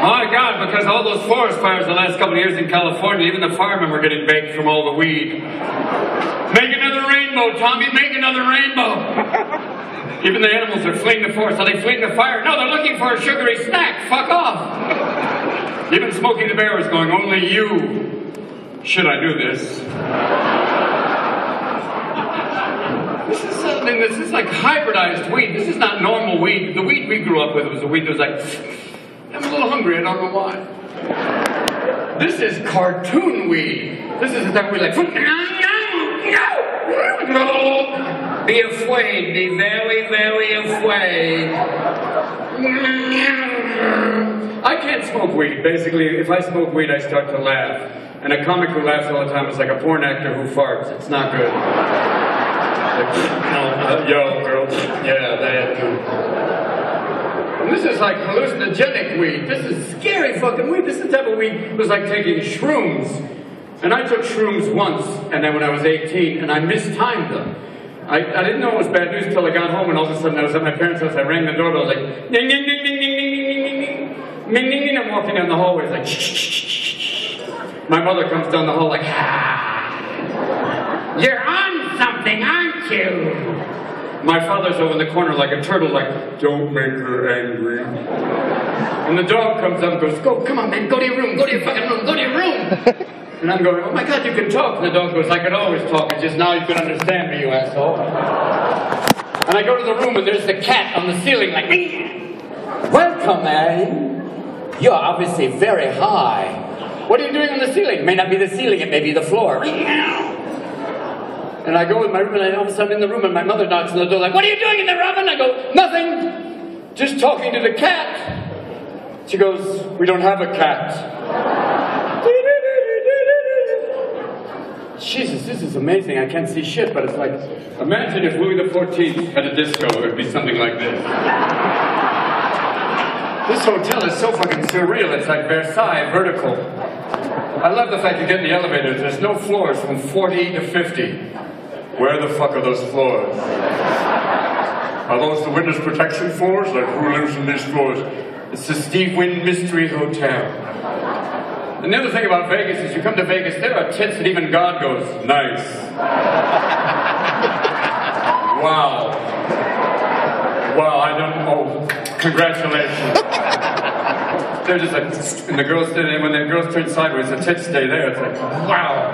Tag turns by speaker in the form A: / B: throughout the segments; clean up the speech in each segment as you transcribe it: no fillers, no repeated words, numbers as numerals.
A: My God, because all those forest fires the last couple of years in California, even the firemen were getting baked from all the weed. Make another rainbow, Tommy, make another rainbow. Even the animals are fleeing the forest. Are they fleeing the fire? No, they're looking for a sugary snack. Fuck off. Even Smokey the Bear is going, only you. Should I do this? This is like hybridized weed. This is not normal weed. The weed we grew up with was a weed that was like, I'm a little hungry, I don't know why. This is cartoon weed. This is the type of weed like, no. Be afraid, be very, very afraid. I can't smoke weed. Basically, if I smoke weed, I start to laugh. And a comic who laughs all the time is like a porn actor who farts. It's not good. Like, yo, girl. Yeah, that. And this is like hallucinogenic weed. This is scary fucking weed. This is the type of weed that was like taking shrooms. And I took shrooms once, and then when I was 18, and I mistimed them. I didn't know it was bad news until I got home, and all of a sudden I was at my parents' house. I rang the doorbell. I was like, ding, ding, ding, ding, ding, ding, ding, ding, ding, ding, ding, ding. I'm walking down the hallway. It's like, shh, shh, shh, shh. My mother comes down the hall like, ah. You're on something, aren't you? My father's over in the corner like a turtle, like, don't make her angry. And the dog comes up and goes, go, come on, man, go to your room, go to your fucking room, go to your room. And I'm going, oh my God, you can talk. And the dog goes, I can always talk, it's just now you can understand me, you asshole. And I go to the room and there's the cat on the ceiling like, welcome, man. You're obviously very high. What are you doing on the ceiling? It may not be the ceiling, it may be the floor. And I go in my room and all of a sudden in the room and my mother knocks on the door like, what are you doing in the room? And I go, nothing, just talking to the cat. She goes, we don't have a cat. Jesus, this is amazing. I can't see shit, but it's like, imagine if Louis XIV had a disco, it would be something like this. This hotel is so fucking surreal. It's like Versailles, vertical. I love the fact you get in the elevators. There's no floors from 40 to 50. Where the fuck are those floors? Are those the witness protection floors? Like, who lives in these floors? It's the Steve Wynn Mystery Hotel. And the other thing about Vegas is you come to Vegas, there are tits that even God goes, nice. Wow. Wow, I don't know. Congratulations. They're just like, and the girls did it, when the girls turn sideways, the tits stay there. It's like, wow.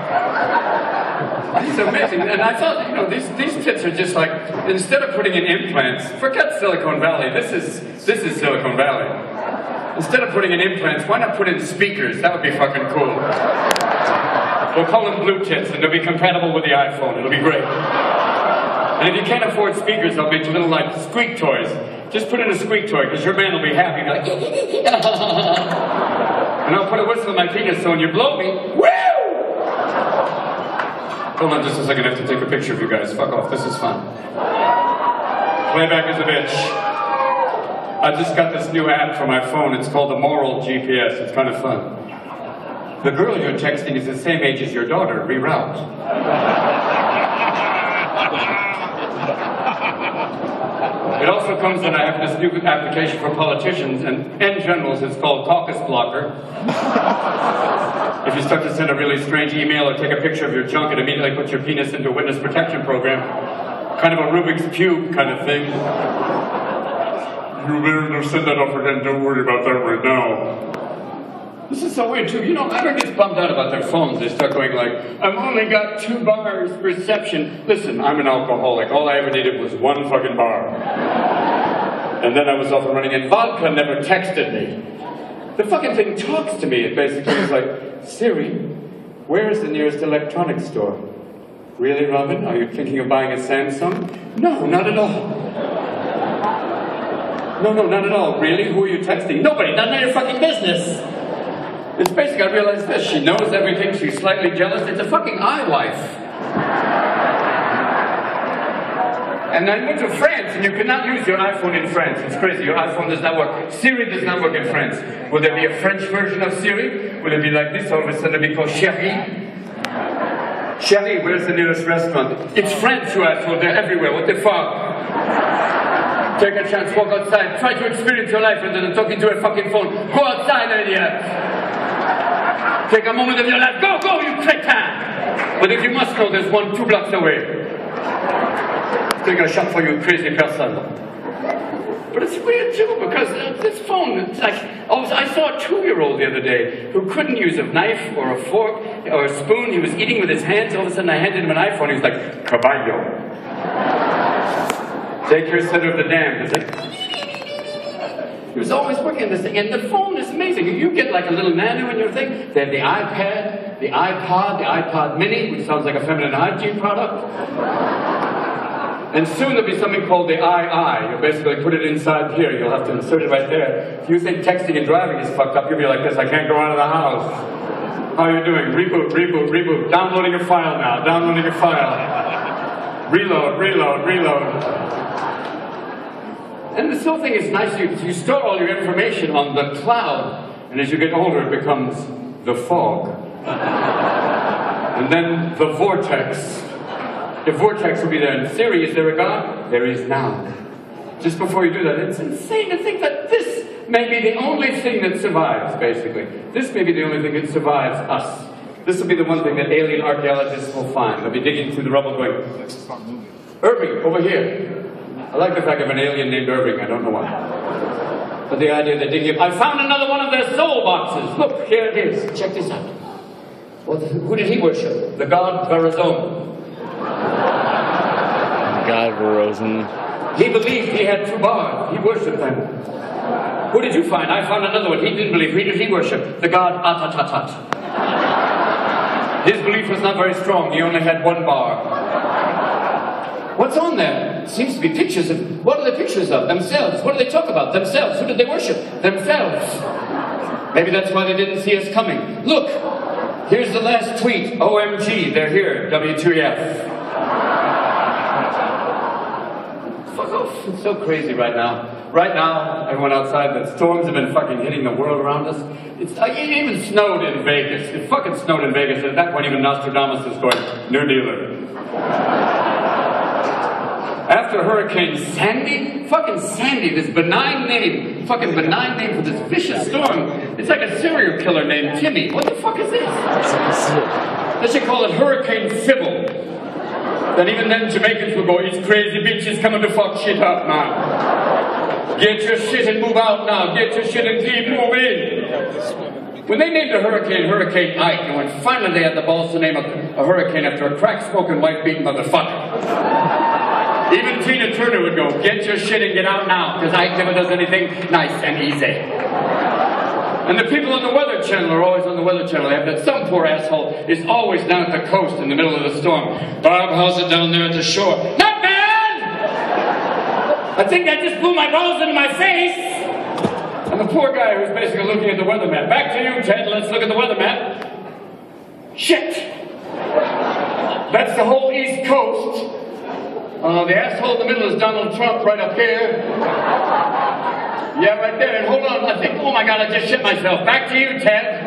A: It's amazing. And I thought, you know, these tits are just like, instead of putting in implants, forget Silicon Valley. This is Silicon Valley. Instead of putting in implants, why not put in speakers? That would be fucking cool. We'll call them blue tits, and they'll be compatible with the iPhone. It'll be great. And if you can't afford speakers, they'll make little, like, squeak toys. Just put in a squeak toy, because your man will be happy. Like, and I'll put a whistle in my penis, so when you blow me, woo! Hold on just a second, I have to take a picture of you guys. Fuck off, this is fun. Playback is a bitch. I just got this new app for my phone. It's called the Moral GPS. It's kind of fun. The girl you're texting is the same age as your daughter. Reroute. It also comes that I have this new application for politicians and generals. It's called Caucus Blocker. If you start to send a really strange email or take a picture of your junk, it immediately puts your penis into a witness protection program. Kind of a Rubik's Cube kind of thing. You better send that off again, don't worry about that right now. This is so weird too, you know, everyone gets bummed out about their phones. They start going like, I've only got 2 bars reception. Listen, I'm an alcoholic. All I ever needed was 1 fucking bar. And then I was off and running, and vodka never texted me. The fucking thing talks to me. It basically is like, Siri, where is the nearest electronics store? Really, Robin? Are you thinking of buying a Samsung? No, not at all. No, not at all. Really? Who are you texting? Nobody. None of your fucking business. It's basically, I realized this. She knows everything. She's slightly jealous. It's a fucking iWife. And I went to France, and you cannot use your iPhone in France. It's crazy. Your iPhone does not work. Siri does not work in France. Will there be a French version of Siri? Will it be like this? All of a sudden it'll be called Chérie? Chérie, where's the nearest restaurant? It's French, you asshole. They're everywhere. What the fuck? Take a chance, walk outside, try to experience your life rather than talking to a fucking phone. Go outside, idiot! Take a moment of your life. Go, go, you cretin! But if you must know, there's one 2 blocks away. Take a shot for you, crazy person. But it's weird too, because this phone, it's like, I saw a 2-year-old the other day who couldn't use a knife or a fork or a spoon. He was eating with his hands. All of a sudden I handed him an iPhone. He was like, caballo. Take your center of the damned, is it? He was always working on this thing, and the phone is amazing. You get like a little nano in your thing. They have the iPad, the iPod, the iPod Mini, which sounds like a feminine hygiene product. And soon there'll be something called the II. You'll basically put it inside here. You'll have to insert it right there. If you think texting and driving is fucked up, you'll be like this, I can't go out of the house. How are you doing? Reboot, reboot, reboot. Downloading your file now. Downloading your file. Reload, reload, reload. And this whole thing is nice. You store all your information on the cloud. And as you get older, it becomes the fog. And then the vortex. The vortex will be there. In theory, is there a God? There is now. Just before you do that, it's insane to think that this may be the only thing that survives, basically. This may be the only thing that survives us. This will be the one thing that alien archaeologists will find. They'll be digging through the rubble going, Irving, over here. I like the fact of an alien named Irving, I don't know why. But the idea that digging, I found another one of their soul boxes. Look, here it is. Check this out. Well, who did he worship? The god Verozone.
B: God, Verozone.
A: He believed he had 2 bars. He worshipped them. Who did you find? I found another one. He didn't believe. Who did he worship? The god Atatatat. His belief was not very strong. He only had 1 bar. What's on there? Seems to be pictures of... What are the pictures of? Themselves. What do they talk about? Themselves. Who did they worship? Themselves. Maybe that's why they didn't see us coming. Look! Here's the last tweet. OMG, they're here. W2F. Fuck off. It's so crazy right now. Right now, everyone outside, the storms have been fucking hitting the world around us. It even snowed in Vegas. It fucking snowed in Vegas. And at that point, even Nostradamus was going, new dealer. After Hurricane Sandy, fucking Sandy, this benign name, fucking benign name for this vicious storm. It's like a serial killer named Timmy. What the fuck is this? They should call it Hurricane Sybil. Then even then Jamaicans will go, these crazy bitches coming to fuck shit up now. Get your shit and move out now. Get your shit and keep moving. When they named a hurricane Hurricane Ike, and when finally they had the balls to name a hurricane after a crack-smoking, wife-beating motherfucker. Even Tina Turner would go, get your shit and get out now, because Ike never does anything nice and easy. And the people on the Weather Channel are always on the Weather Channel. They have that some poor asshole is always down at the coast in the middle of the storm. Bob, how's it down there at the shore? Not bad! I think that just blew my balls into my face! And the poor guy who's basically looking at the weather map. Back to you, Ted, let's look at the weather map. Shit! That's the whole East Coast. The asshole in the middle is Donald Trump right up here. Yeah, right there. And hold on, I think, oh my God, I just shit myself. Back to you, Ted.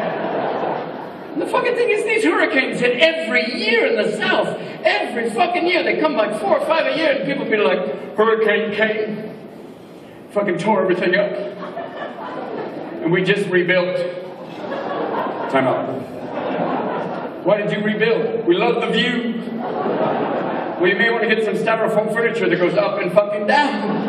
A: And the fucking thing is, these hurricanes hit every year in the South. Every fucking year. They come like 4 or 5 a year, and people be like, Hurricane came. Fucking tore everything up. And we just rebuilt. Time out. Why did you rebuild? We love the view. Well, you may want to get some styrofoam furniture that goes up and fucking down.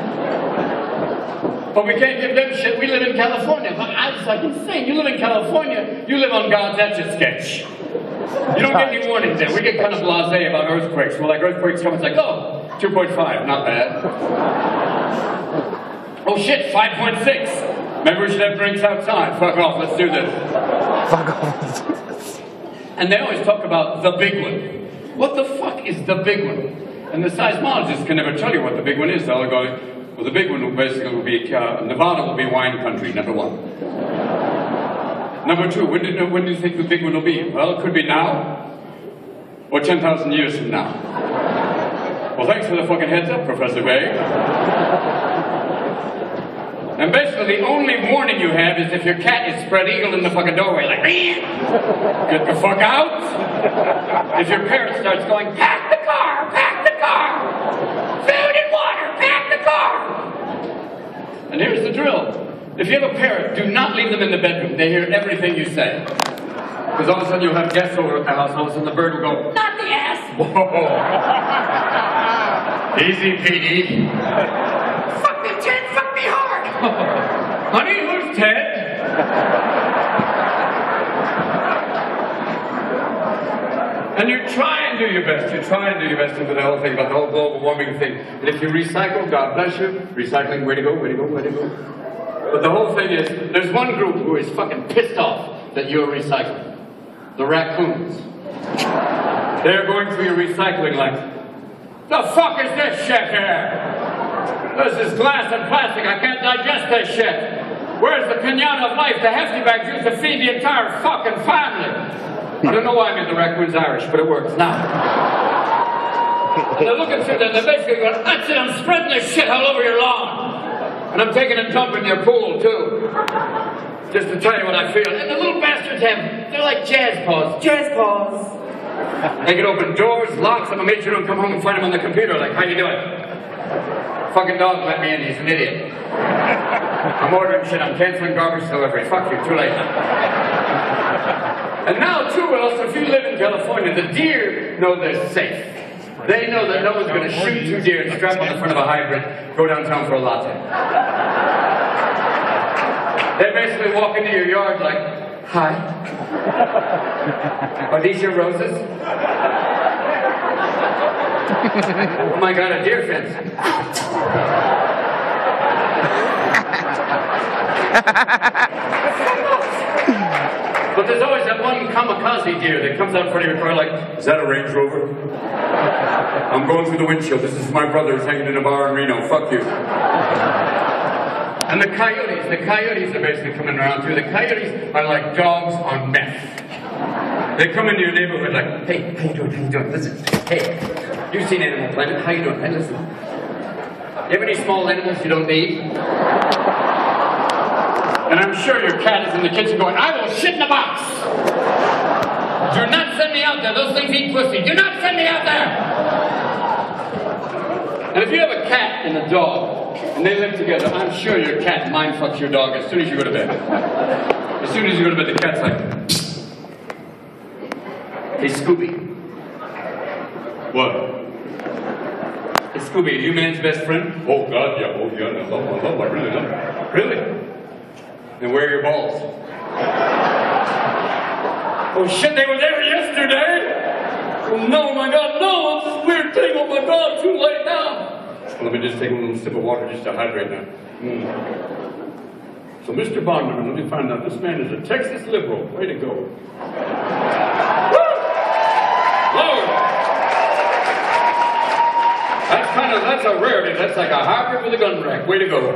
A: But we can't give them shit. We live in California. I was like, insane. You live in California. You live on God's Etch-a-Sketch. You don't get any warnings there. We get kind of blasé about earthquakes. We're like, earthquakes come, it's like, oh, 2.5, not bad. Oh shit, 5.6. Maybe we should have drinks outside. Fuck off, let's do this.
B: Fuck off.
A: And they always talk about the big one. What the fuck is the big one? And the seismologists can never tell you what the big one is. They'll go, well, the big one will basically be, Nevada will be wine country, number 1. Number 2, when do you think the big one will be? Well, it could be now, or 10,000 years from now. Well, thanks for the fucking heads up, Professor Bay. And basically, the only warning you have is if your cat is spread eagle in the fucking doorway, like, get the fuck out. If your parrot starts going, pack the car, food and water, pack the car. And here's the drill. If you have a parrot, do not leave them in the bedroom. They hear everything you say. Because all of a sudden you'll have guests over at the house, and all of a sudden the bird will go, not the ass! Whoa! Easy, Petey. Fuck me, Ted, fuck me hard! Honey, who's Ted? And you try and do your best. You try and do your best with the whole thing about the whole global warming thing. And if you recycle, God bless you. Recycling, way to go, way to go, way to go. But the whole thing is, there's one group who is fucking pissed off that you're recycling. The raccoons. They're going through your recycling like, the fuck is this shit here? This is glass and plastic. I can't digest this shit. Where's the pinata of life, the hefty bag used to feed the entire fucking family? I don't know why I made the raccoons Irish, but it works now. And they're looking through there, and they're basically going, that's it, I'm spreading this shit all over your lawn. And I'm taking a dump in your pool, too. Just to tell you what I feel. And the little bastards they're like jazz paws. Jazz paws. They can open doors, locks, and I'll make sure don't come home and find them on the computer, like, how you doing? Fucking dog let me in, he's an idiot. I'm ordering shit, I'm canceling garbage delivery. Fuck you, too late. And now, too, also, if you live in California, the deer know they're safe. They know that no one's going to shoot two deer and strap on the front of a hybrid, go downtown for a latte. They basically walk into your yard like, hi. Are these your roses? Oh my God, a deer fence. But there's always that one kamikaze deer that comes out in front of your car like, is that a Range Rover? I'm going through the windshield. This is my brother who's hanging in a bar in Reno. Fuck you. And the coyotes are basically coming around too. The coyotes are like dogs on meth. They come into your neighborhood like, hey, how you doing, how you doing? Listen, hey, you've seen Animal Planet, how you doing? Hey, listen. You have any small animals you don't need? And I'm sure your cat is in the kitchen going, I will shit in a box! Do not send me out there, those things eat pussy. Do not send me out there! And if you have a cat and a dog, and they live together, I'm sure your cat mind fucks your dog as soon as you go to bed. As soon as you go to bed, the cat's like, hey, Scooby. What? Hey, Scooby, are you man's best friend? Oh, God, yeah. Oh, yeah, I really love him. Really? Then where are your balls? Oh, shit, they were there yesterday? Oh, no, my God, no, it's this weird thing. Oh, my God, too late now. Well, let me just take a little sip of water just to hydrate now. So, Mr. Bondman, let me find out. This man is a Texas liberal. Way to go. Woo! Lord! That's a rarity. That's like a hybrid with a gun rack. Way to go.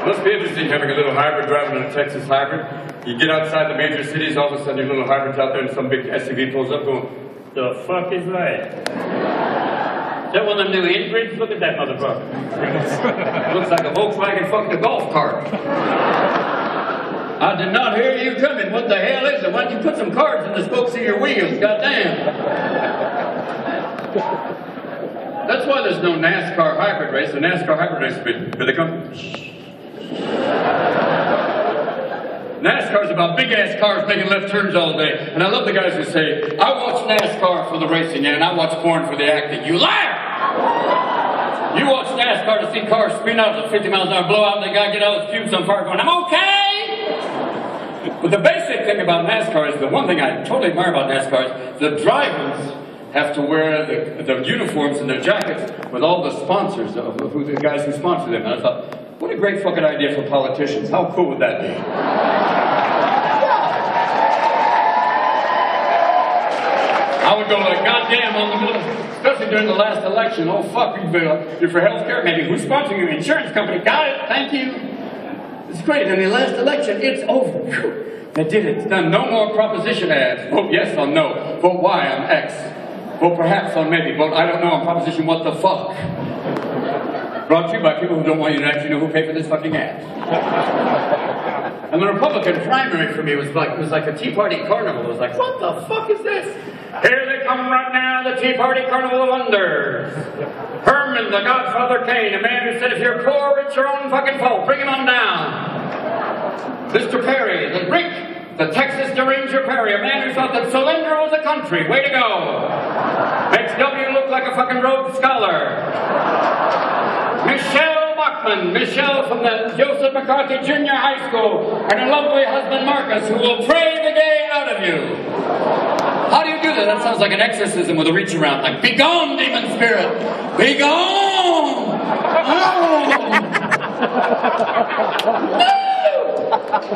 A: Must be interesting having a little hybrid driving in a Texas hybrid. You get outside the major cities, all of a sudden your little hybrid's out there and some big SUV pulls up going, the fuck is that? Is that one of them new hybrids? Look at that motherfucker. Looks like a Volkswagen fucking a golf cart. I did not hear you coming. What the hell is it? Why don't you put some cards in the spokes of your wheels? Goddamn. That's why there's no NASCAR hybrid race. The NASCAR hybrid race, here they come. NASCAR's about big-ass cars making left turns all day. And I love the guys who say, I watch NASCAR for the racing and I watch porn for the acting. You liar! You watch NASCAR to see cars spin out at 50 miles an hour, blow out, and the guy get out of his pubes on fire going, I'm okay! But the basic thing about NASCAR is, the one thing I totally admire about NASCAR is the drivers have to wear the uniforms and their jackets with all the sponsors of the guys who sponsor them. And I thought, what a great fucking idea for politicians. How cool would that be? I would go like, goddamn, on the middle, especially during the last election. Oh, fuck, you're for health care? Maybe who's sponsoring you? Insurance company. Got it, thank you. It's great. In the last election, it's over. They did it. It's done. No more proposition ads. Vote yes on no. Vote Y on X. Vote perhaps on maybe. Vote I don't know on proposition what the fuck. Brought to you by people who don't want you to actually know who paid for this fucking ad. And the Republican primary for me was like a Tea Party carnival. It was like, what the fuck is this? Here they come right now, the Tea Party Carnival of Wonders. Herman, the Godfather Kane, a man who said if you're poor, it's your own fucking fault. Bring him on down. Mr. Perry, the Rick, the Texas Deranger Perry, a man who thought that Solyndra was a country. Way to go. Makes W look like a fucking Rhodes Scholar. Michelle Bachman, Michelle from the Joseph McCarthy Junior High School, and her lovely husband Marcus, who will pray the gay out of you. How do you do that? That sounds like an exorcism with a reach around, like, be gone, demon spirit! Be gone! Oh. No!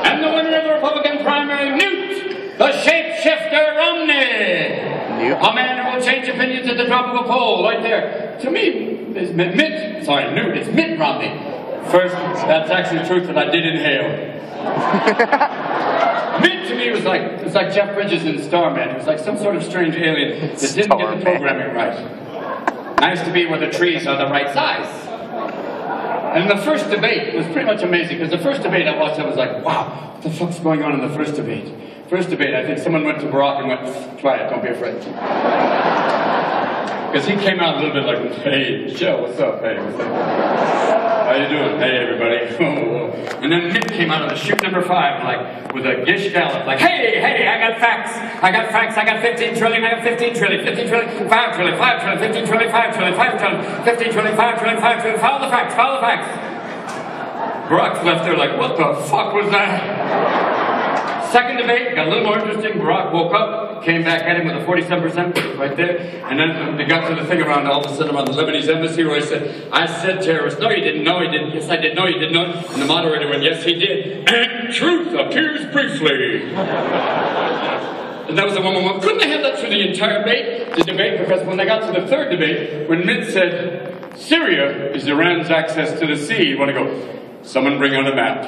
A: And the winner of the Republican primary, Newt, the shapeshifter Romney. A man who will change opinions at the drop of a poll, right there. To me, it's Newt, it's Mitt Romney. First, that's actually truth that I did inhale. Mitt to me was like Jeff Bridges in Starman. He was like some sort of strange alien that didn't get the programming right. Nice to be where the trees are the right size. And the first debate was pretty much amazing, because the first debate I watched, I was like, wow, what the fuck's going on in the first debate? First debate, I think someone went to Barack and went, try it, don't be afraid. Because he came out a little bit like, hey, Joe, what's up? Hey, what's up? How you doing? Hey, everybody. And then Mitt came out of the chute number 5, like, with a gish gallop, like, hey, I got facts. I got 15 trillion, I got 15 trillion, 15 trillion, 5 trillion, 5 trillion, 15 trillion, 5 trillion, 5 trillion, 15 trillion, 5 trillion, 5 trillion, follow the facts. Barack left there like, what the fuck was that? Second debate, got a little more interesting. Barack woke up, came back at him with a 47% right there, and then they got to the thing around all of a sudden around the Lebanese embassy where I said terrorist. No, you didn't. No, he didn't. Yes, I did. No, you did not. And the moderator went, yes, he did. And truth appears briefly. And that was the one moment. Couldn't they have that through the entire debate? Because when they got to the third debate, when Mitt said, Syria is Iran's access to the sea, you want to go, someone bring out a map.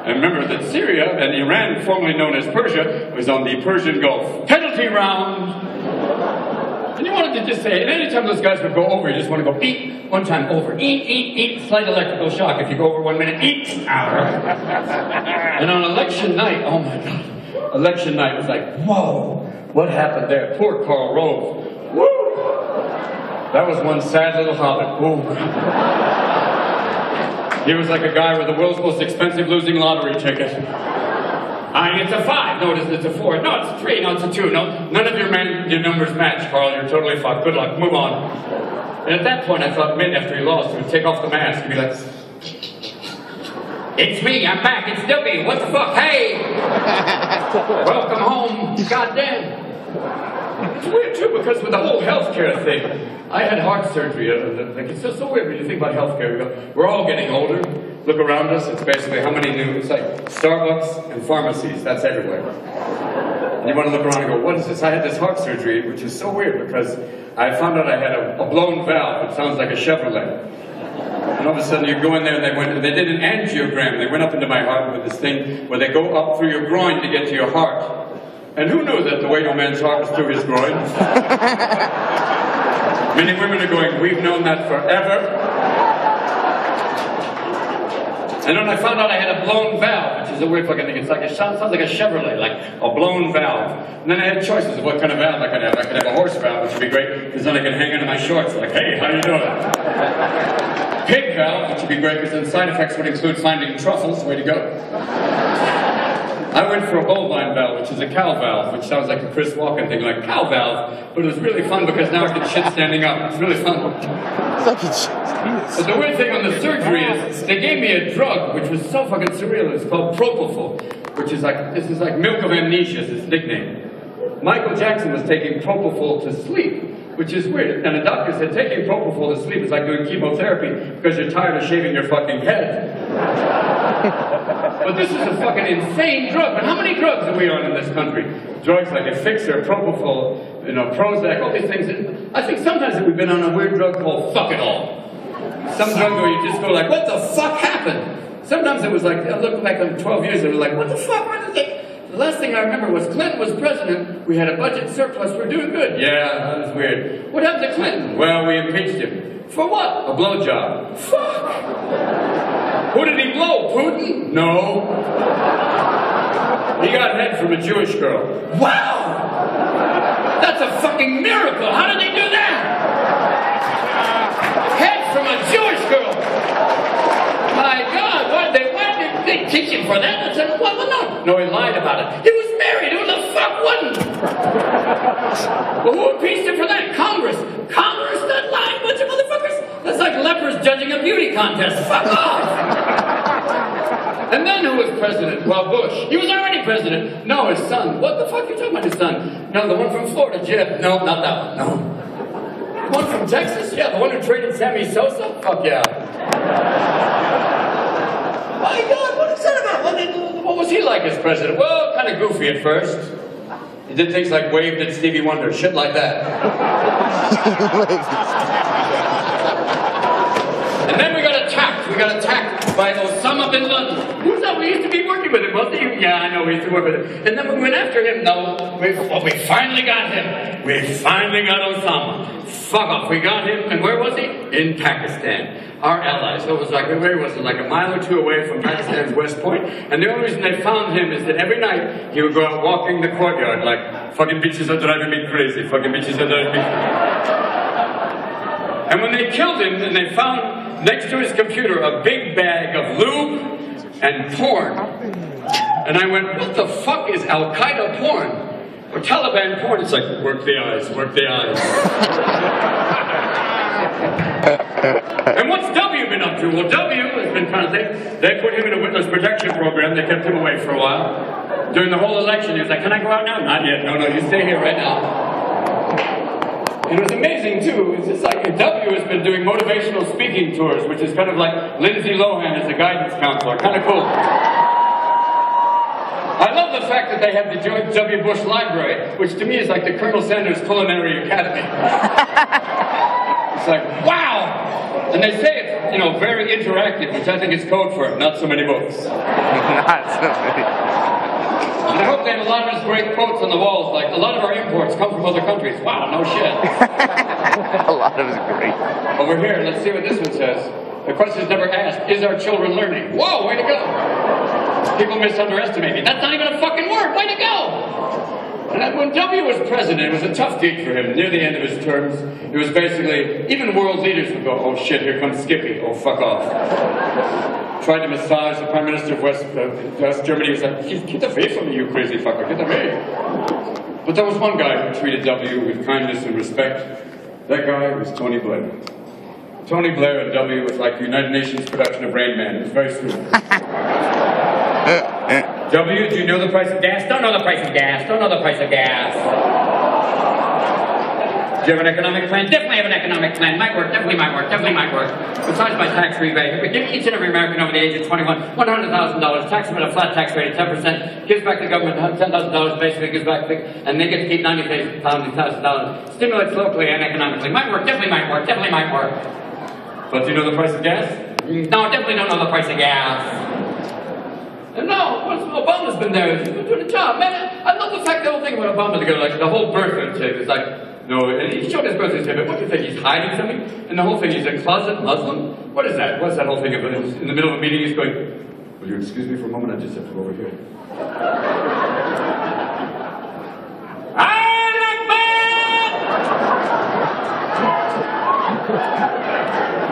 A: And remember that Syria and Iran, formerly known as Persia, was on the Persian Gulf. Penalty round! And you wanted to just say, and anytime those guys would go over, you just want to go, eat, one time over, eat, slight electrical shock. If you go over 1 minute, eat, hour. And on election night, oh my God, election night was like, whoa, what happened there? Poor Karl Rove. Woo! That was one sad little hobbit. Woo. He was like a guy with the world's most expensive losing lottery ticket. It's a 5. No, it's a 4. No, it's a 3. No, it's a 2. No, none of your numbers match, Carl. You're totally fucked. Good luck. Move on. And at that point, I thought Mitt, after he lost, he would take off the mask and be like, it's me. I'm back. It's Dopey. What the fuck? Hey! Welcome home. Goddamn. It's weird, too, because with the whole healthcare thing, I had heart surgery. Like, it's just so weird when you think about healthcare. We're all getting older. Look around us. It's basically how many new, it's like Starbucks and pharmacies. That's everywhere. And you want to look around and go, what is this? I had this heart surgery, which is so weird because I found out I had a blown valve. It sounds like a Chevrolet. And all of a sudden you go in there and they did an angiogram. They went up into my heart with this thing where they go up through your groin to get to your heart. And who knew that the way no man's heart was through his groin? Many women are going, we've known that forever. And then I found out I had a blown valve, which is a weird fucking thing. It's like sounds like a Chevrolet, like a blown valve. And then I had choices of what kind of valve I could have. I could have a horse valve, which would be great, because then I could hang onto my shorts, like, hey, how you doing? Pig valve, which would be great, because then side effects would include finding truffles. Way to go. I went for a bovine valve, which is a cow valve, which sounds like a Chris Walken thing, like cow valve, but it was really fun because now I can shit standing up. It's really fun. But the weird thing on the surgery is they gave me a drug which was so fucking surreal. It's called Propofol, which is like, this is like milk of amnesia, is its nickname. Michael Jackson was taking Propofol to sleep, which is weird. And the doctor said taking Propofol to sleep is like doing chemotherapy because you're tired of shaving your fucking head. But this is a fucking insane drug. And how many drugs are we on in this country? Drugs like Effixor, Propofol, Prozac, all these things. I think sometimes we've been on a weird drug called Fuck It All. Some drug where you just go like, what the fuck happened? Sometimes it was like, I look back on 12 years, it was like, what the fuck? The last thing I remember was Clinton was president, we had a budget surplus, we're doing good. Yeah, that was weird. What happened to Clinton? Well, we impeached him. For what? A blowjob. Fuck! Who did he blow? Putin? No. He got head from a Jewish girl. Wow! That's a fucking miracle. How did they do that? Head from a Jewish girl. My God, why did they teach him for that? I said, well, no, he lied about it. He was married. Who the fuck wouldn't? Well, who impeached him for that? Congress. Congress, that lying bunch of motherfuckers. That's like lepers judging a beauty contest. Fuck off. And then who was president? Well, Bush. He was already president. No, his son. What the fuck are you talking about, his son? No, the one from Florida, Jeb. No, not that one. No. The one from Texas? Yeah, the one who traded Sammy Sosa? Fuck yeah. My God, what is that about? What was he like as president? Well, kind of goofy at first. He did things like waved at Stevie Wonder, shit like that. And then we got attacked. We got attacked by Osama bin Laden. Who's that? We used to be working with him, wasn't he? Yeah, I know, we used to work with him. And then we went after him. No, we finally got him. We finally got Osama. Fuck off. We got him. And where was he? In Pakistan. Our allies. So it was like, where was it? Like a mile or two away from Pakistan's West Point. And the only reason they found him is that every night he would go out walking the courtyard like, fucking bitches are driving me crazy. Fucking bitches are driving me crazy. And when they killed him, and they found next to his computer a big bag of lube and porn. And I went, what the fuck is Al-Qaeda porn? Or Taliban porn? It's like, work the eyes, work the eyes. And what's W been up to? Well, W has been trying to think. They put him in a witness protection program. They kept him away for a while. During the whole election, he was like, can I go out now? Not yet. No, you stay here right now. It was amazing, too. It's just like W has been doing motivational speaking tours, which is kind of like Lindsay Lohan as a guidance counselor. Kind of cool. I love the fact that they have the George W. Bush Library, which to me is like the Colonel Sanders Culinary Academy. It's like, wow! And they say it's, very interactive, which I think is code for not so many books.
B: Not so many.
A: And I hope they have a lot of his great quotes on the walls, like, a lot of our imports come from other countries. Wow, no shit.
B: A lot of it's great.
A: Over here, let's see what this one says. The question is never asked, is our children learning? Whoa, way to go! People misunderestimate me. That's not even a fucking word, way to go! And when W was president, it was a tough gig for him. Near the end of his terms, it was basically, even world leaders would go, oh shit, here comes Skippy, oh fuck off. Tried to massage the Prime Minister of West Germany. He was like, get away from me, you crazy fucker, get away. But there was one guy who treated W with kindness and respect. That guy was Tony Blair. Tony Blair and W was like the United Nations production of Rain Man. It was very smooth. W, do you know the price of gas? Don't know the price of gas. Don't know the price of gas. Do you have an economic plan? Definitely have an economic plan. Might work, definitely might work, definitely might work. Besides my tax rebate, we give each and every American over the age of 21 $100,000, tax them at a flat tax rate of 10%, gives back to the government $10,000, basically gives back, and they get to keep $90,000. Stimulates locally and economically. Might work, definitely might work, definitely might work. But do you know the price of gas? No, definitely don't know the price of gas. And no, Obama's been there. He's been doing a job. Man, I love the fact, the whole thing about Obama, like the whole birth certificate is like, no, and he showed his birth certificate. What do you think? He's hiding something? And the whole thing, he's a closet Muslim? What is that? What's that whole thing? In the middle of a meeting, he's going, will you excuse me for a moment? I just have to go over here.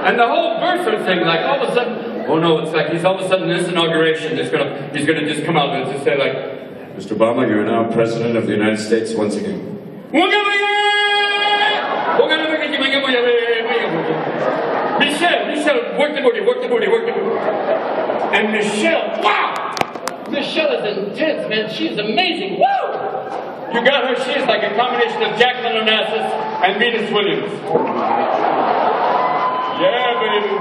A: And the whole birther thing, like all of a sudden, oh no, it's like he's all of a sudden in this inauguration, he's gonna just come out and just say like, Mr. Obama, you are now President of the United States once again. Michelle, work the booty. And Michelle, wow! Michelle is intense, man. She's amazing. Woo! You got her, she is like a combination of Jacqueline Onassis and Venus Williams. Yeah, baby.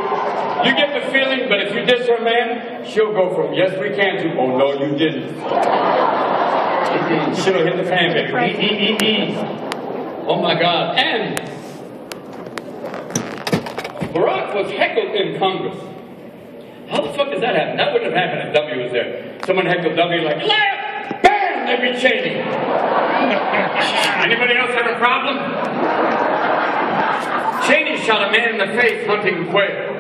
A: You get the feeling, but if you diss her man, she'll go from yes we can to oh no you didn't. She'll hit the fan, baby. Oh my God. And Barack was heckled in Congress. How the fuck does that happen? That wouldn't have happened if W was there. Someone heckled W like, left! Bam! They'd be Cheney. Anybody else have a problem? Cheney shot a man in the face hunting quail.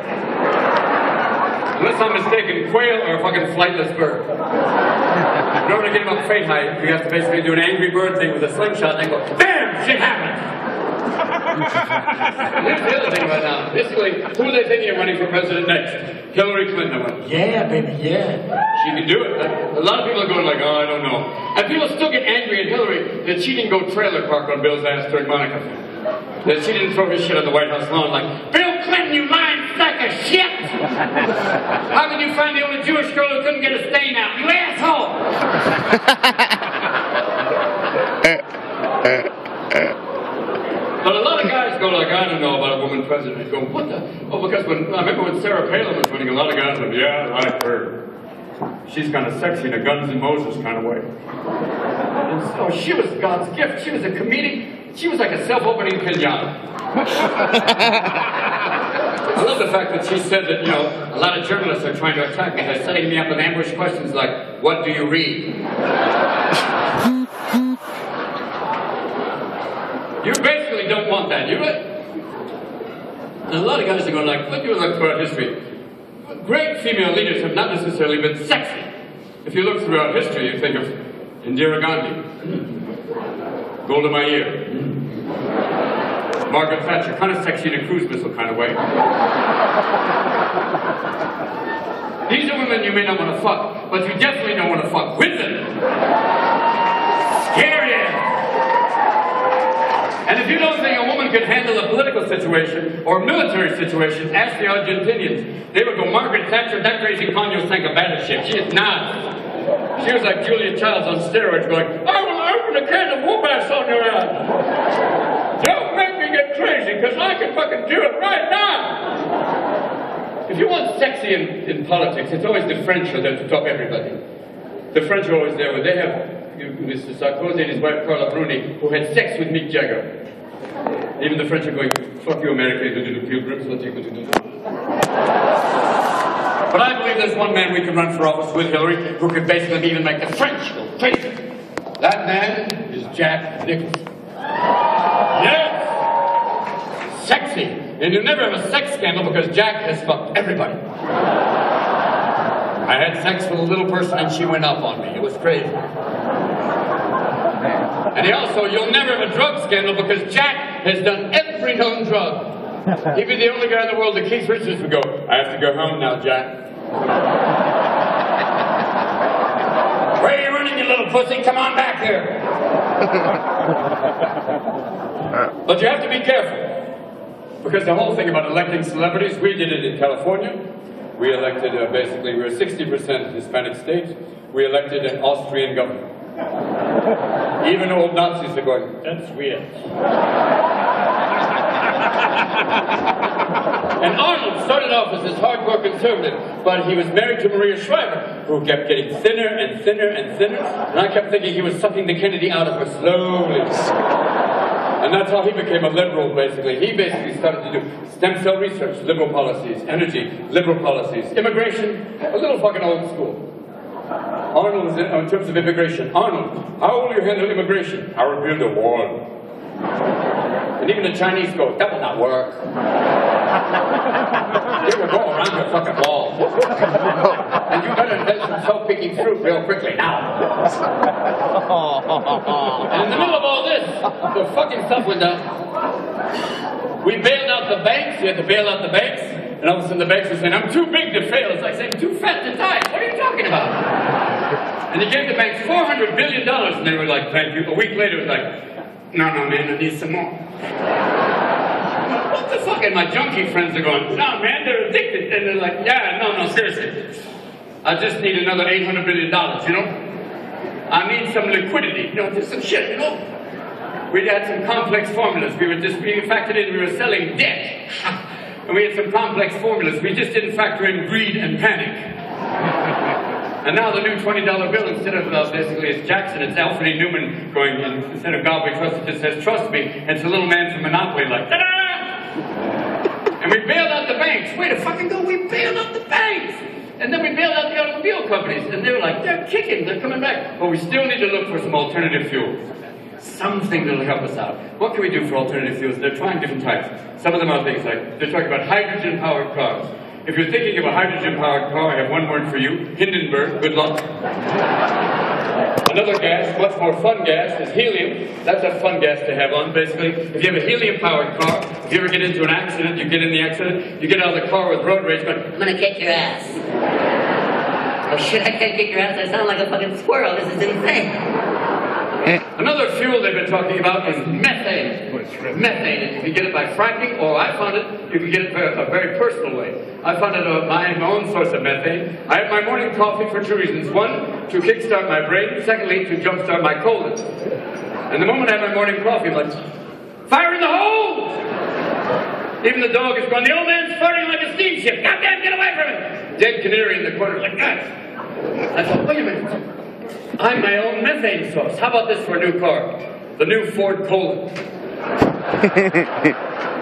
A: Unless I'm mistaken, quail are a fucking flightless bird. In order to get him up fate height, you have to basically do an Angry Bird thing with a slingshot and go, BAM! Shit happened! Here's the other thing right now. Basically, who are they thinking of running for president next? Hillary Clinton. I went, yeah, baby, yeah. She can do it. A lot of people are going like, oh, I don't know. And people still get angry at Hillary that she didn't go trailer park on Bill's ass during Monica. That she didn't throw his shit on the White House lawn like, Bill Clinton, you lying sack of shit! How can you find the only Jewish girl who couldn't get a stain out? You asshole! But a lot of guys go like, I don't know about a woman president. Go, what the? Oh, because I remember when Sarah Palin was running, a lot of guys went, yeah, I like her. She's kind of sexy in a Guns N' Moses kind of way. And so she was God's gift. She was a comedic. She was like a self-opening pinata. I love the fact that she said that, you know, a lot of journalists are trying to attack me. They're setting me up with ambush questions like, what do you read? You basically don't want that, you right? And a lot of guys are going like, look, you look throughout history. Great female leaders have not necessarily been sexy. If you look throughout history, you think of Indira Gandhi, Golda Meir, Margaret Thatcher, kind of sexy in a cruise missile kind of way. These are women you may not want to fuck, but you definitely don't want to fuck with them. Scary ass. And if you don't think a woman could handle a political situation or military situation, ask the Argentinians. They would go, Margaret Thatcher, that crazy Ponyo sank a battleship. She is not. She was like Julia Childs on steroids going, I will open a can of whoop-ass on your ass. Don't make me get crazy, because I can fucking do it right now. If you want sexy in politics, it's always the French who are there to top everybody. The French are always there, but they have Mr. Sarkozy and his wife Carla Bruni, who had sex with Mick Jagger. Even the French are going, fuck you, America, you do the pilgrims, what you do. But I believe there's one man we can run for office with Hillary who could basically even make the French go crazy. That man is Jack Nicholson. Yes! Sexy. And you never have a sex scandal because Jack has fucked everybody. I had sex with a little person and she went up on me. It was crazy. And you'll never have a drug scandal because Jack has done every known drug. He'd be the only guy in the world that Keith Richards would go, I have to go home now, Jack. Where are you running, you little pussy? Come on back here. But you have to be careful. Because the whole thing about electing celebrities, we did it in California. We elected, basically, we're a 60% Hispanic state. We elected an Austrian governor. Even old Nazis are going, that's weird. And Arnold started off as this hardcore conservative, but he was married to Maria Shriver, who kept getting thinner and thinner and thinner, and I kept thinking he was sucking the Kennedy out of her slowly. And that's how he became a liberal, basically. He basically started to do stem cell research, liberal policies, energy, liberal policies, immigration, a little fucking old school. Arnold was in terms of immigration. Arnold, how will you handle immigration? I will build a wall. And even the Chinese go, that will not work. They will go around your fucking wall. And you better invent some self-picking fruit real quickly now. And in the middle of all this, the fucking stuff went down. We bailed out the banks. You had to bail out the banks. And all of a sudden the banks were saying, I'm too big to fail. It's like saying, too fat to die. What are you talking about? And he gave the banks $400 billion. And they were like, thank you. A week later, it was like, no, man, I need some more. What the fuck? And my junkie friends are going, no, man, they're addicted. And they're like, yeah, no, seriously. I just need another $800 billion, you know? I need some liquidity, you know, just some shit, you know? We had some complex formulas. We were just being factored in. We were selling debt. And we had some complex formulas. We just didn't factor in greed and panic. And now the new $20 bill, instead of basically it's Jackson, it's Alfred E. Newman going, instead of God we trust, it just says, trust me. And it's a little man from Monopoly like, ta-da! And we bailed out the banks. Wait a fucking go, we bailed out the banks! And then we bailed out the automobile companies. And they were like, they're kicking, they're coming back. But we still need to look for some alternative fuels. Something that'll help us out. What can we do for alternative fuels? They're trying different types. Some of them are things like, they're talking about hydrogen-powered cars. If you're thinking of a hydrogen-powered car, I have one word for you. Hindenburg, good luck. Another gas, much more fun gas, is helium. That's a fun gas to have on, basically. If you have a helium-powered car, if you ever get into an accident, you get in the accident, you get out of the car with road rage, but
C: I'm gonna kick your ass. Oh shit, I can't kick your ass. I sound like a fucking squirrel. This is insane.
A: another fuel they've been talking about is methane. Methane, you can get it by fracking, or I found it, you can get it a very personal way. I found it my own source of methane. I have my morning coffee for two reasons. One, to kickstart my brain. Secondly, to jumpstart my colon. And the moment I have my morning coffee, I'm like, fire in the hole! Even the dog is going, the old man's farting like a steamship. Goddamn, get away from it! Dead canary in the corner, like that. I thought, wait a minute. I'm my own methane source. How about this for a new car? The new Ford Colon.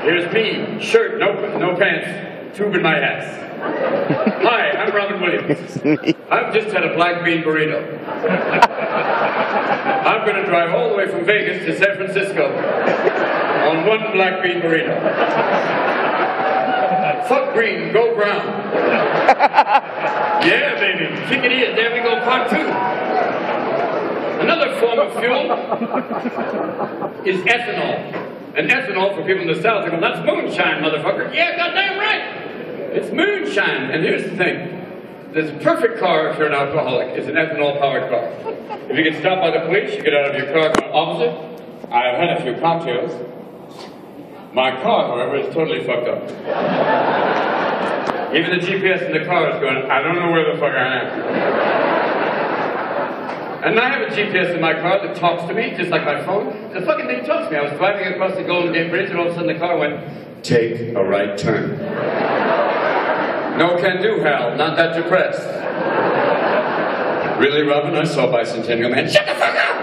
A: Here's me, shirt, no pants, tube in my ass. Hi, I'm Robin Williams. I've just had a black bean burrito. I'm going to drive all the way from Vegas to San Francisco on one black bean burrito. Fuck green, go brown. Yeah, baby, kick it in. There we go, part two. Another form of fuel is ethanol. And ethanol, for people in the South, they go, that's moonshine, motherfucker. Yeah, goddamn right. It's moonshine. And here's the thing. The perfect car if you're an alcoholic is an ethanol-powered car. If you get stopped by the police, you get out of your car going, officer, I've had a few cocktails. My car, however, is totally fucked up. Even the GPS in the car is going, I don't know where the fuck I am. And I have a GPS in my car that talks to me, just like my phone. The fucking thing talks to me. I was driving across the Golden Gate Bridge, and all of a sudden the car went, take a right turn. No can do, Hal. Not that depressed. Really, Robin? I saw Bicentennial Man. Shut the fuck up!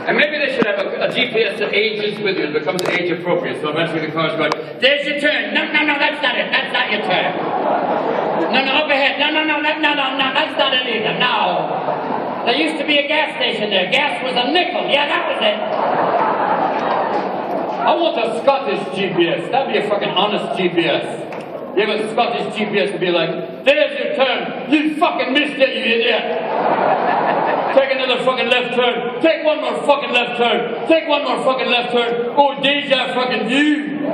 A: And maybe they should have a GPS that ages with you. It becomes age appropriate. So eventually the car's going, there's your turn. No, that's not it. That's not your turn. No, up ahead. No, that's not it either. No. There used to be a gas station there. Gas was a nickel. Yeah, that was it. I want a Scottish GPS. That'd be a fucking honest GPS. You have a Scottish GPS to be like, there's your turn. You fucking missed it, you idiot. Take another fucking left turn. Take one more fucking left turn. Take one more fucking left turn. Oh, deja fucking vu.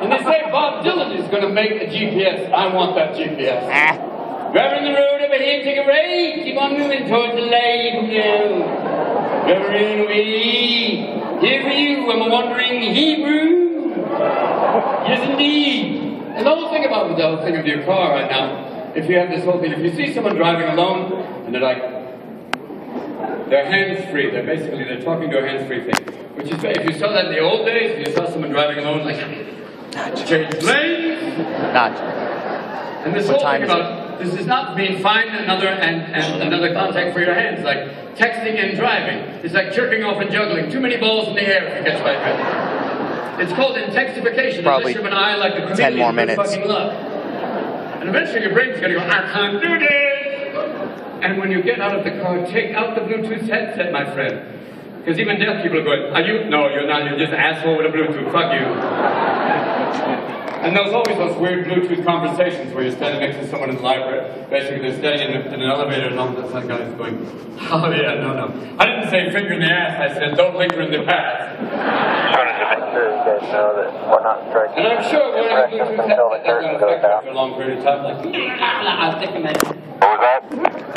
A: And they say Bob Dylan is going to make a GPS. I want that GPS. Driving the road over here, take a right. Keep on moving towards the light. Driving away. Here for you, I'm a wandering Hebrew. Yes, indeed. And the whole thing about the whole thing of your car right now, if you have this whole thing, if you see someone driving alone, and they're like, they're hands-free. They're talking to a hands-free thing. Which is, if you saw that in the old days, if you saw someone driving alone, like, change lanes. And this whole thing about, this is not being fined another contact for your hands, like texting and driving. It's like jerking off and juggling. Too many balls in the air if you catch my drift. It's called intensification.
B: Probably
A: an eye like a
B: 10 more minutes.
A: Fucking luck. And eventually your brain's going to go, I can't do this. And when you get out of the car, take out the Bluetooth headset, my friend. Because even deaf people are going, are you? No, you're not. You're just an asshole with a Bluetooth. Fuck you. And there's always those weird Bluetooth conversations where you're standing next to someone in the library. Basically, they're standing in an elevator and all of a sudden guy's going, oh yeah, no. I didn't say finger in the ass. I said, don't linger in the past. And I'm sure one of the Bluetooth headsets are going to affect you for a long period of time. Like, I'll take a minute.
D: What was that?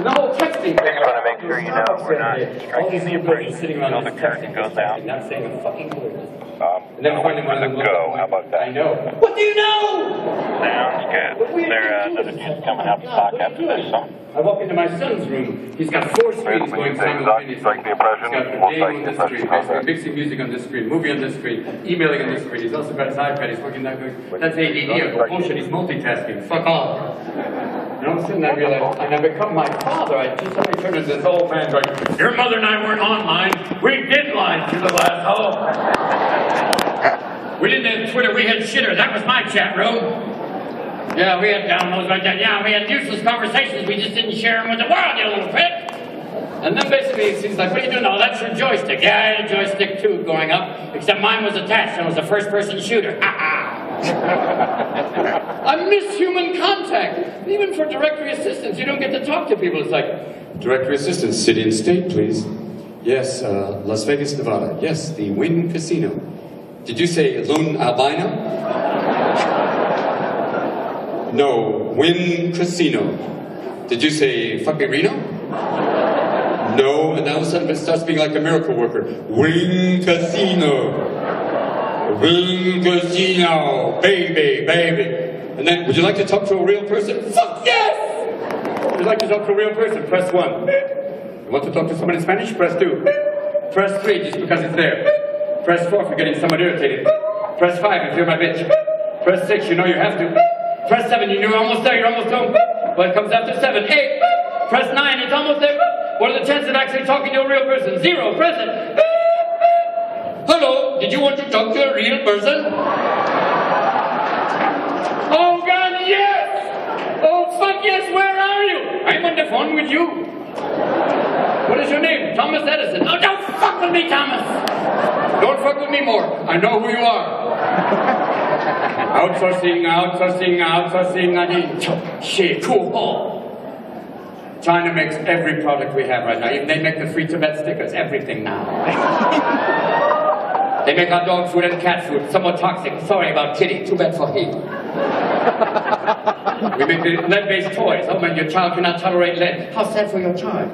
A: No, texting.
D: I just want to make sure you know we're not
A: All these
D: striking the
A: people sitting around
D: until the curtain goes out.
A: not saying a fucking word. And
D: No,
A: then finally
D: for the go. How about that?
A: I know. What do you know?
D: Sounds good. There another dude's coming out to talk after this song.
A: I walk into my son's room. He's got 4 screens going simultaneously.
D: Like the impression,
A: He's got the
D: we'll
A: game
D: take
A: on
D: the
A: this
D: impression.
A: screen, basically mixing music on this screen, movie on this screen, emailing on this screen. He's also got his iPad. He's working that going. That's ADD. Bullshit. He's multitasking. Fuck off. And all of a sudden I realized, and I become my father. I just suddenly turned into this old man going, your mother and I weren't online. We did line through the last hole. We didn't have Twitter, we had shitter. That was my chat room. Yeah, we had downloads like that. Yeah, we had useless conversations. We just didn't share them with the world, you little prick. And then basically he's like, what are you doing? Oh, that's your joystick. Yeah, I had a joystick too growing up, except mine was attached and it was a first-person shooter. I miss human contact. even for directory assistants, you don't get to talk to people. It's like, directory assistants, city and state, please. Yes, Las Vegas, Nevada. Yes, the Wynn Casino. Did you say Lune Albino? No, Wynn Casino. Did you say fucking Reno? No, and now all of a sudden it starts being like the miracle worker. Wynn Casino. Wynn Casino. Baby, baby. And then, would you like to talk to a real person? Fuck yes! Would you like to talk to a real person? Press 1. You want to talk to someone in Spanish? Press 2. Press 3 just because it's there. Press 4 for getting someone irritated. Press 5 if you're my bitch. Press 6, you know you have to. Press 7, you know you're almost there, you're almost home. Well, it comes after 7. 8. Press 9, it's almost there. What are the chances of actually talking to a real person? 0. Press it. Hello, did you want to talk to a real person? Oh God, yes! Oh fuck yes, where are you? I'm on the phone with you. What is your name? Thomas Edison. Oh, don't fuck with me, Thomas! Don't fuck with me more. I know who you are. Outsourcing, outsourcing, outsourcing, I need shit, cool. China makes every product we have right now. Even they make the free Tibet stickers, everything now. They make our dog food and cat food, somewhat toxic. Sorry about kitty, too bad for him. We make the lead-based toys. Oh man, your child cannot tolerate lead. How sad for your child.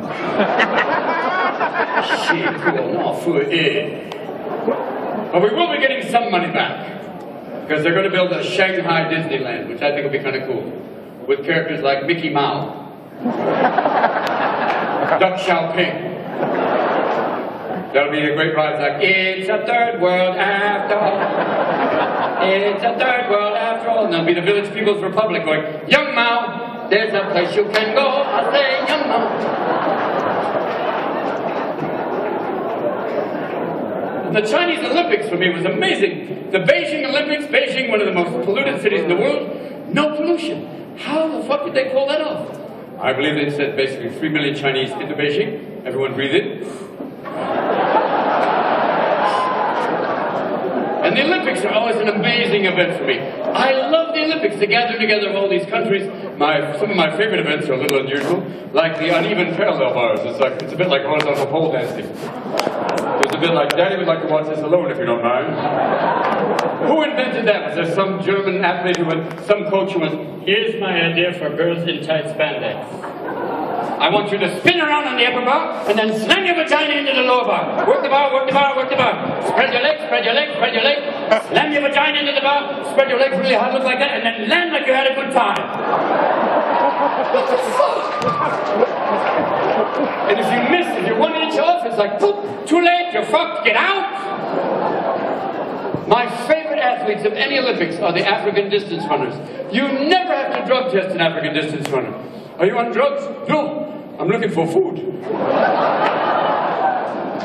A: Shit, cool, no food. But we will be getting some money back. Because they're going to build a Shanghai Disneyland, which I think will be kind of cool. With characters like Mickey Mouse. Duck Xiaoping. That'll be a great ride. Like, it's a third world after all. It's a third world after all. And there'll be the Village People's Republic going, Young Mao, there's a place you can go. I say, Young Mao. The Chinese Olympics for me was amazing. The Beijing Olympics, Beijing, one of the most polluted cities in the world, no pollution. How the fuck did they pull that off? I believe they said basically 3 million Chinese into Beijing. Everyone breathe in. And the Olympics are always an amazing event for me. I love the Olympics, the gathering together of all these countries. Some of my favorite events are a little unusual, like the uneven parallel bars. It's a bit like horizontal pole dancing. It's a bit like, Daddy would like to watch this alone if you don't mind. Who invented that? Was there some German athlete some coach who went, here's my idea for girls in tight spandex. I want you to spin around on the upper bar and then slam your vagina into the lower bar. Work the bar, work the bar, work the bar. Spread your legs, spread your legs, spread your legs. Slam your vagina into the bar, spread your legs really hard, look like that, and then land like you had a good time. What the fuck? And if you miss, if you're 1 inch off, it's like, poop, too late, you're fucked, get out. My favorite athletes of any Olympics are the African distance runners. You never have to drug test an African distance runner. Are you on drugs? No. I'm looking for food.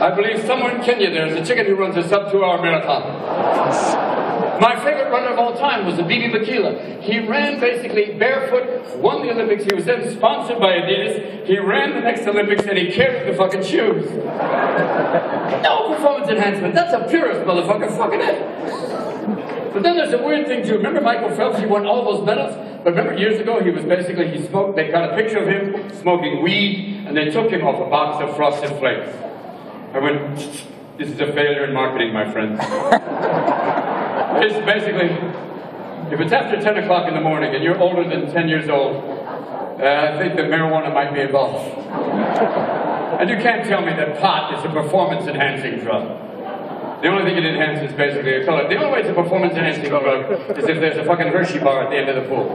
A: I believe somewhere in Kenya there's a chicken who runs a sub-2-hour marathon. My favorite runner of all time was the Bibi Bikila. He ran basically barefoot, won the Olympics. He was then sponsored by Adidas. He ran the next Olympics and he carried the fucking shoes. No performance enhancement. That's a purist motherfucker. Fucking it. But then there's a weird thing too. Remember Michael Phelps? He won all those medals. But remember years ago, he smoked, they got a picture of him smoking weed, and they took him off a box of Frosted Flakes. I went, this is a failure in marketing, my friends. It's basically, if it's after 10 o'clock in the morning and you're older than 10 years old, I think that marijuana might be involved. And you can't tell me that pot is a performance-enhancing drug. The only thing it enhances is basically a color. The only way it's a performance-enhancing drug is if there's a fucking Hershey bar at the end of the pool.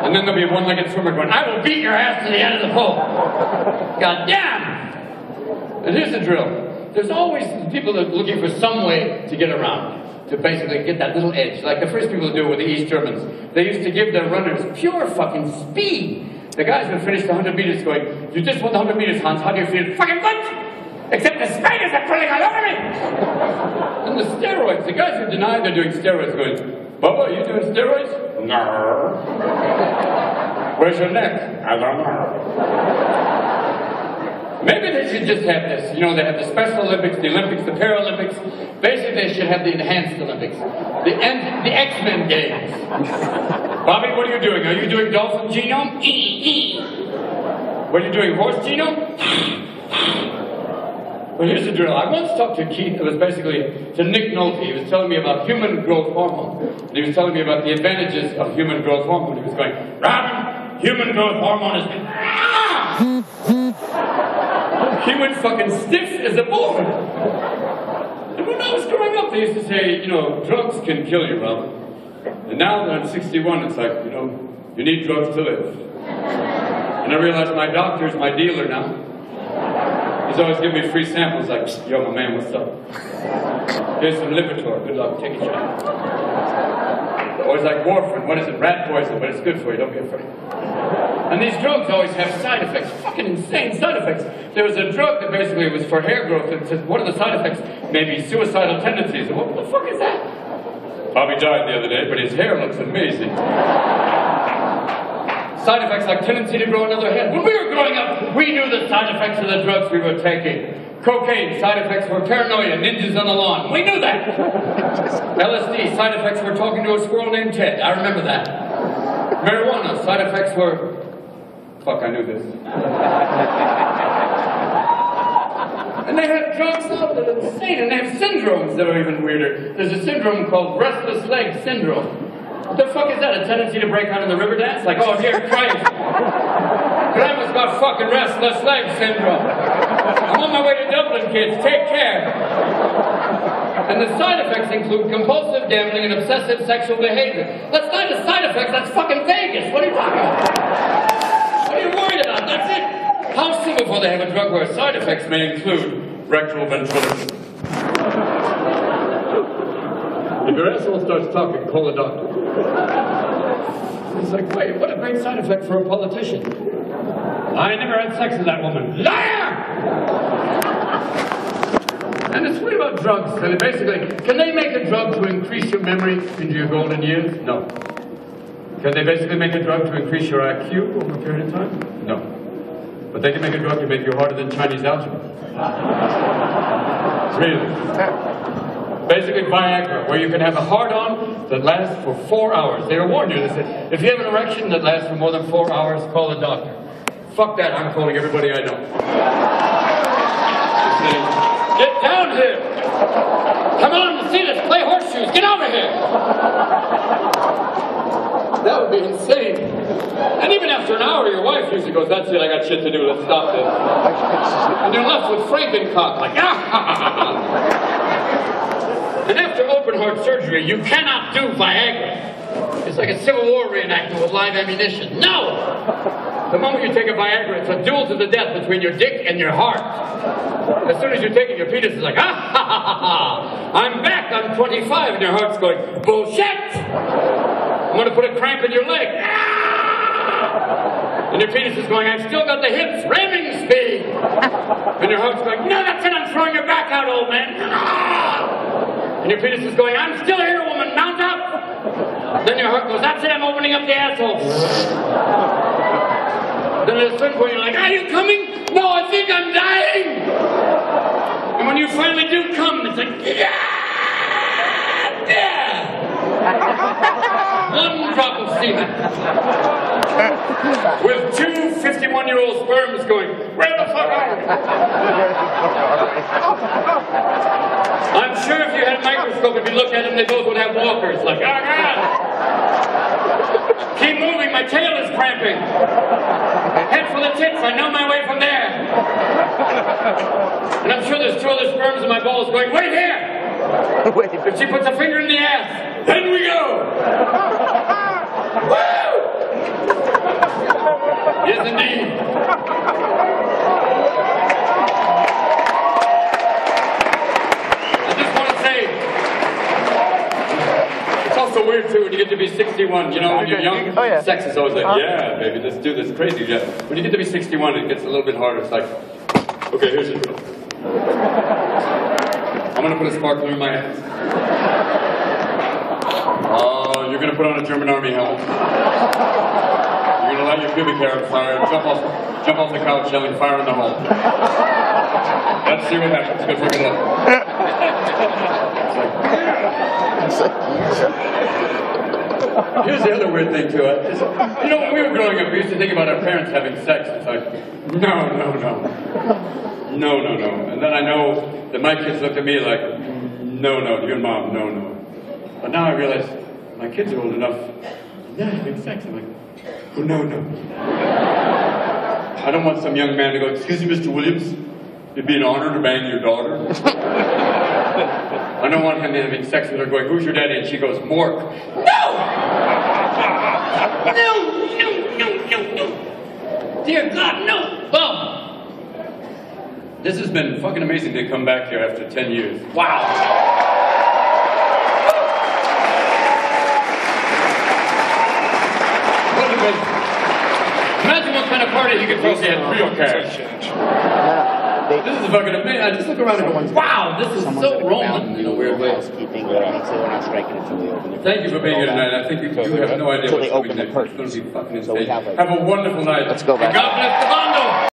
A: And then there'll be a one-legged swimmer going, I will beat your ass to the end of the pool. God damn! And here's the drill. There's always people that are looking for some way to get around, to basically get that little edge. Like the first people to do it were the East Germans. They used to give their runners pure fucking speed. The guys would finish the 100 meters going, you just won the 100 meters, Hans, how do you feel? Fucking good! Except the spiders are crawling all over me! And the steroids, the guys who deny they're doing steroids going, Bubba, are you doing steroids? No. Where's your neck? I don't know. Maybe they should just have this. You know, they have the Special Olympics, the Olympics, the Paralympics. Basically, they should have the Enhanced Olympics. The X-Men Games. Bobby, what are you doing? Are you doing dolphin genome? What are you doing, horse genome? Well, here's the drill. I once talked to Keith, it was basically to Nick Nolte. He was telling me about human growth hormone. And he was telling me about the advantages of human growth hormone. He was going, Robin, human growth hormone is... He went fucking stiff as a board. And when I was growing up, they used to say, you know, drugs can kill you, Robin. And now that I'm 61, it's like, you know, you need drugs to live. And I realized my doctor's my dealer now. He's always giving me free samples like, yo, my man, what's up? Here's some Lipitor. Good luck. Take a shot. Always like warfarin. What is it? Rat poison, but it's good for you. Don't be afraid. And these drugs always have side effects. Fucking insane side effects. There was a drug that basically was for hair growth. It says one of the side effects may be suicidal tendencies. What the fuck is that? Bobby died the other day, but his hair looks amazing. Side effects like tendency to grow another head. When we were growing up, we knew the side effects of the drugs we were taking. Cocaine, side effects were paranoia, ninjas on the lawn. We knew that. LSD, side effects were talking to a squirrel named Ted. I remember that. Marijuana, side effects were... Fuck, I knew this. And they have drugs now that are insane, and they have syndromes that are even weirder. There's a syndrome called restless leg syndrome. What the fuck is that? A tendency to break out in the river dance? Like, oh, here, try it. Grandma's got fucking restless leg syndrome. I'm on my way to Dublin, kids. Take care. And the side effects include compulsive gambling and obsessive sexual behavior. That's not the side effects, that's fucking Vegas. What are you talking about? What are you worried about? That's it. How soon before they have a drug where side effects may include rectal ventriloquism? If your asshole starts talking, call a doctor. It's like, wait, what a great side effect for a politician. I never had sex with that woman. Liar! And it's weird about drugs. And basically, can they make a drug to increase your memory into your golden years? No. Can they basically make a drug to increase your IQ over a period of time? No. But they can make a drug to make you harder than Chinese algebra. Really. Basically Viagra, where you can have a hard-on that lasts for 4 hours. They warned you. They said, if you have an erection that lasts for more than 4 hours, call a doctor. Fuck that, I'm calling everybody I know. Get down here! Come on, see this, play horseshoes, get over here! That would be insane. And even after an hour, your wife usually goes, that's it, I got shit to do, let's stop this. And you're left with Frankencock, like, And after open heart surgery, you cannot do Viagra. It's like a Civil War reenactment with live ammunition. No! The moment you take a Viagra, it's a duel to the death between your dick and your heart. As soon as you take it, your penis is like, I'm back, I'm 25, and your heart's going, bullshit! I'm gonna put a cramp in your leg. And your penis is going, I've still got the hips, ramming speed! And your heart's going, no, that's it, I'm throwing your back out, old man! And your penis is going, I'm still here, woman, mount up! Then your heart goes, that's it, I'm opening up the asshole. Then there's a certain point, you're like, are you coming? No, I think I'm dying! And when you finally do come, it's like, yeah! One drop of semen. With two 51-year-old sperms going, where the fuck are you? I'm sure if you had a microscope, if you looked at them, they both would have walkers. Like, oh God! Keep moving, my tail is cramping. Head for the tits, I know my way from there. And I'm sure there's two other sperms in my balls going, wait here! If she puts a finger in the ass, then we go! Woo! Yes, indeed. I just want to say, it's also weird too when you get to be 61, you know, when you're young, sex is always like, yeah, baby, let's do this crazy shit. When you get to be 61, it gets a little bit harder. It's like, okay, here's the drill. I'm gonna put a sparkler in my ass. Oh, you're gonna put on a German army helmet. You're gonna light your pubic hair on fire, jump off the couch yelling fire in the hole. Let's see what happens. Good looking up. Here's the other weird thing to it. You know, when we were growing up, we used to think about our parents having sex. It's like, no. And then I know that my kids looked at me like, no, your mom, no. But now I realize my kids are old enough. Yeah, having sex. I'm like, oh, no. I don't want some young man to go, excuse me, Mr. Williams, it'd be an honor to bang your daughter. I don't want him having sex with her going, who's your daddy? And she goes, Mork. No! No. Dear God, no. Boom. This has been fucking amazing to come back here after 10 years. Wow. Imagine what kind of party he could throw if he had real cash. This is fucking amazing. I just look around and go, wow, this is so Roman in a weird way.
E: Housekeeping, so we're not striking until we open the
A: Thank you for being here tonight. I think you have no idea what's coming next. It's going to be fucking insane. Have a wonderful night.
B: Let's go back.
A: And God bless the bando!